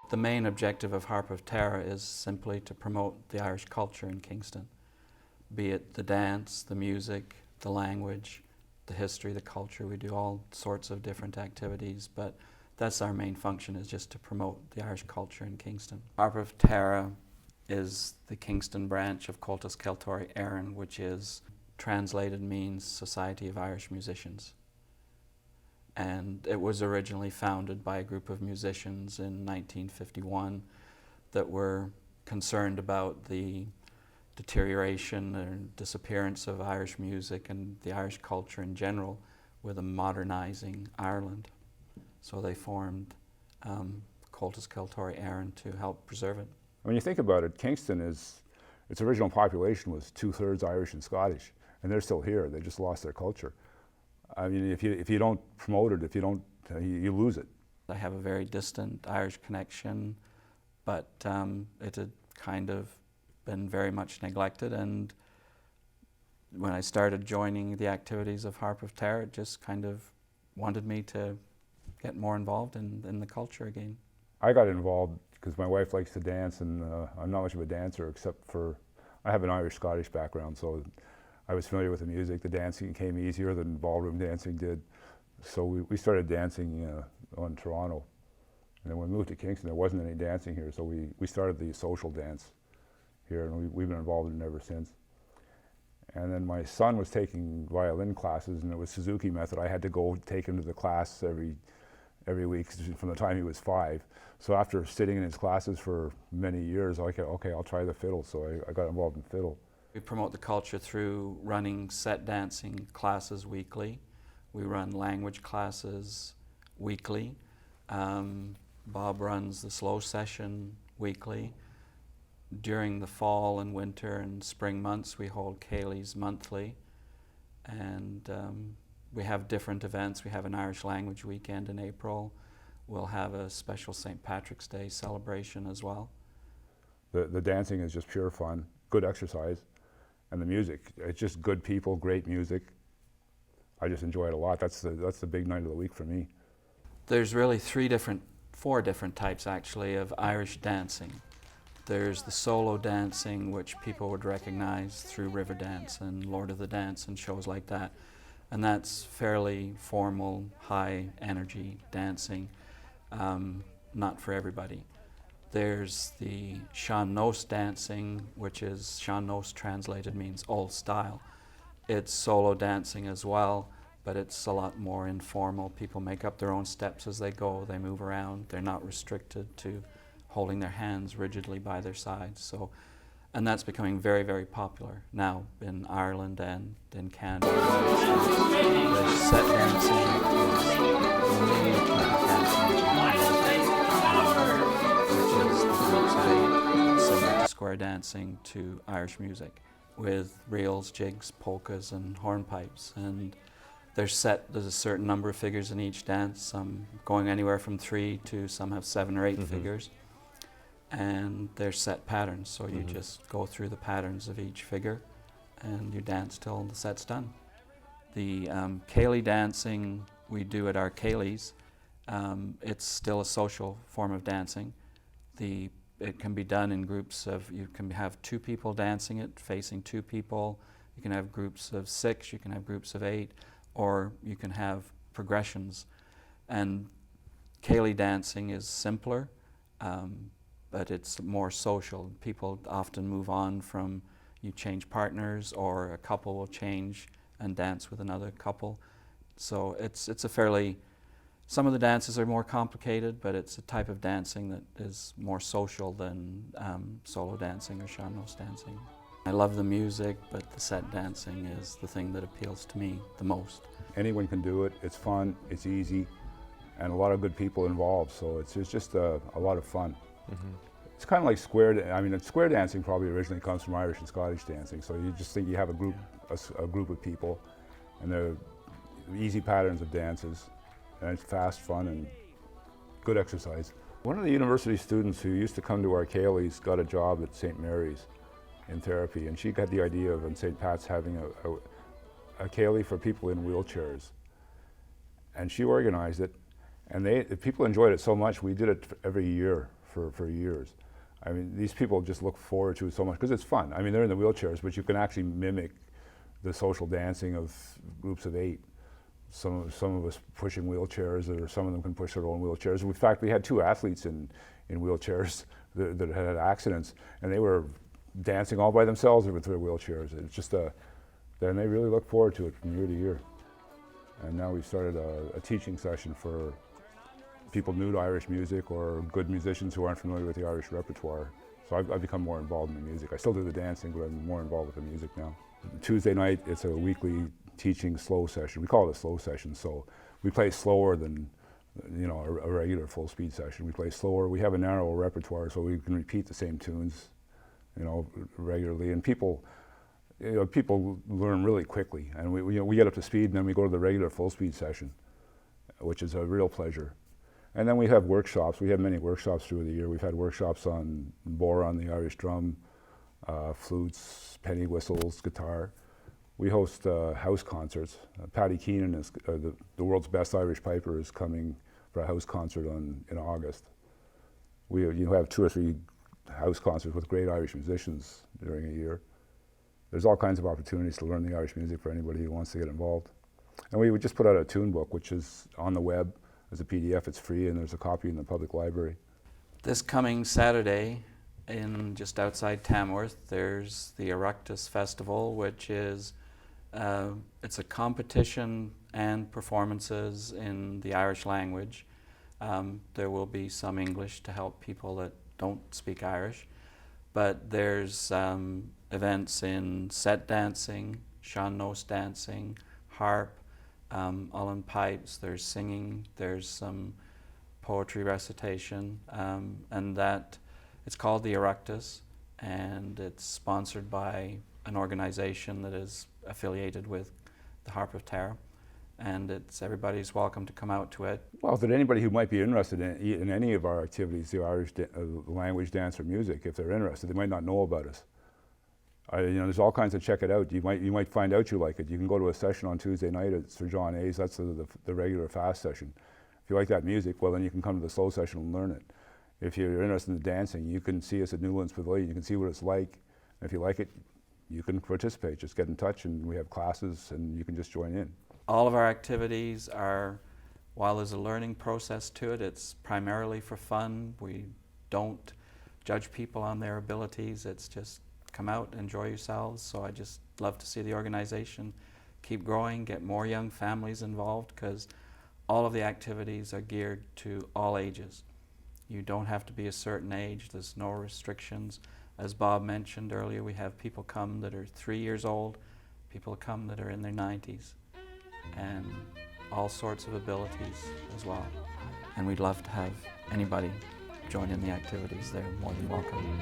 The main objective of Harp of Tara is simply to promote the Irish culture in Kingston, be it the dance, the music, the language, the history, the culture. We do all sorts of different activities, but that's our main function, is just to promote the Irish culture in Kingston. Harp of Tara is the Kingston branch of Comhaltas Ceoltóirí Éireann, which is translated means Society of Irish Musicians. And it was originally founded by a group of musicians in 1951 that were concerned about the deterioration and disappearance of Irish music and the Irish culture in general with a modernising Ireland. So they formed Comhaltas Ceoltóirí Éireann to help preserve it. When you think about it, Kingston its original population was 2/3 Irish and Scottish, and they're still here. They just lost their culture. I mean, if you don't promote it, if you don't, you lose it. I have a very distant Irish connection, but it had kind of been very much neglected, and when I started joining the activities of Harp of Tara, it just kind of wanted me to get more involved in the culture again. I got involved because my wife likes to dance, and I'm not much of a dancer, except for I have an Irish-Scottish background, so I was familiar with the music. The dancing came easier than ballroom dancing did. So we started dancing on Toronto. And then when we moved to Kingston, there wasn't any dancing here, so we started the social dance here, and we've been involved in it ever since. And then my son was taking violin classes, and it was Suzuki method. I had to go take him to the class every week from the time he was 5. So after sitting in his classes for many years, I said, okay, I'll try the fiddle. So I got involved in fiddle. We promote the culture through running set dancing classes weekly. We run language classes weekly. Bob runs the slow session weekly. During the fall and winter and spring months, we hold Céilís monthly. And we have different events. We have an Irish language weekend in April. We'll have a special St. Patrick's Day celebration as well. The dancing is just pure fun, good exercise. And the music, it's just good people, great music. I just enjoy it a lot. That's the big night of the week for me. There's really 4 different types actually of Irish dancing. There's the solo dancing, which people would recognize through Riverdance and Lord of the Dance and shows like that. And that's fairly formal, high energy dancing, not for everybody. There's the Sean Nós dancing, which is, Sean Nós translated means old style. It's solo dancing as well, but it's a lot more informal. People make up their own steps as they go. They move around. They're not restricted to holding their hands rigidly by their sides. So, and that's becoming very, very popular now in Ireland and in Canada. The set dancing is mainly which is the groups of 8 similar to square dancing to Irish music with reels, jigs, polkas, and hornpipes. And there's a certain number of figures in each dance, some going anywhere from 3 to some have 7 or 8 figures. And there's set patterns, so you just go through the patterns of each figure and you dance till the set's done. The Céilí dancing we do at our Céilís, it's still a social form of dancing. It can be done in groups of, you can have 2 people dancing it, facing 2 people. You can have groups of 6, you can have groups of 8, or you can have progressions. And Céilí dancing is simpler, but it's more social. People often move on from, you change partners, or a couple will change and dance with another couple. So it's a fairly, some of the dances are more complicated, but it's a type of dancing that is more social than solo dancing or Sean Nós dancing. I love the music, but the set dancing is the thing that appeals to me the most. Anyone can do it. It's fun, it's easy, and a lot of good people involved, so it's just a lot of fun. It's kind of like square dancing probably originally comes from Irish and Scottish dancing, so you just think you have a group of people, and they're easy patterns of dances, and it's fast, fun, and good exercise. One of the university students who used to come to our Céilís got a job at St. Mary's in therapy, and she got the idea of in St. Pat's having a Céilí for people in wheelchairs. And she organized it, and the people enjoyed it so much, we did it every year for years. I mean, these people just look forward to it so much because it's fun. I mean, they're in the wheelchairs, but you can actually mimic the social dancing of groups of 8. Some of us pushing wheelchairs, or some of them can push their own wheelchairs. In fact, we had 2 athletes in wheelchairs that had accidents, and they were dancing all by themselves with their wheelchairs. It's just then they really look forward to it from year to year. And now we've started a teaching session for people new to Irish music or good musicians who aren't familiar with the Irish repertoire. So I've become more involved in the music. I still do the dancing, but I'm more involved with the music now. Tuesday night, it's a weekly teaching slow session. We call it a slow session, so we play slower than a regular full speed session. We play slower. We have a narrow repertoire, so we can repeat the same tunes, regularly. And people learn really quickly, and we get up to speed, and then we go to the regular full speed session, which is a real pleasure. And then we have workshops. We have many workshops through the year. We've had workshops on bodhrán, the Irish drum, flutes, penny whistles, guitar. We host house concerts. Paddy Keenan is the world's best Irish piper, is coming for a house concert in August. We have 2 or 3 house concerts with great Irish musicians during a year. There's all kinds of opportunities to learn the Irish music for anybody who wants to get involved. And we just put out a tune book, which is on the web as a PDF. It's free, and there's a copy in the public library. This coming Saturday, in just outside Tamworth, there's the Oireachtas Festival, which is it's a competition and performances in the Irish language. There will be some English to help people that don't speak Irish, but there's events in set dancing, sean-nós dancing, harp, Ullen pipes, there's singing, there's some poetry recitation, and that it's called the Oireachtas, and it's sponsored by an organization that is affiliated with the Harp of Tara, and everybody's welcome to come out to it. Well, that anybody who might be interested in any of our activities, the Irish language, dance, or music, if they're interested, they might not know about us. There's all kinds of check it out. You might find out you like it. You can go to a session on Tuesday night at Sir John A's. That's the regular fast session. If you like that music, well, then you can come to the slow session and learn it. If you're interested in dancing, you can see us at Newlands Pavilion. You can see what it's like. And if you like it, you can participate. Just get in touch, and we have classes, and you can just join in. All of our activities are, while there's a learning process to it, it's primarily for fun. We don't judge people on their abilities. It's just come out, enjoy yourselves. So I just love to see the organization keep growing, get more young families involved, because all of the activities are geared to all ages. You don't have to be a certain age. There's no restrictions. As Bob mentioned earlier, we have people come that are 3 years old, people come that are in their 90s, and all sorts of abilities as well. And we'd love to have anybody join in the activities. They're more than welcome.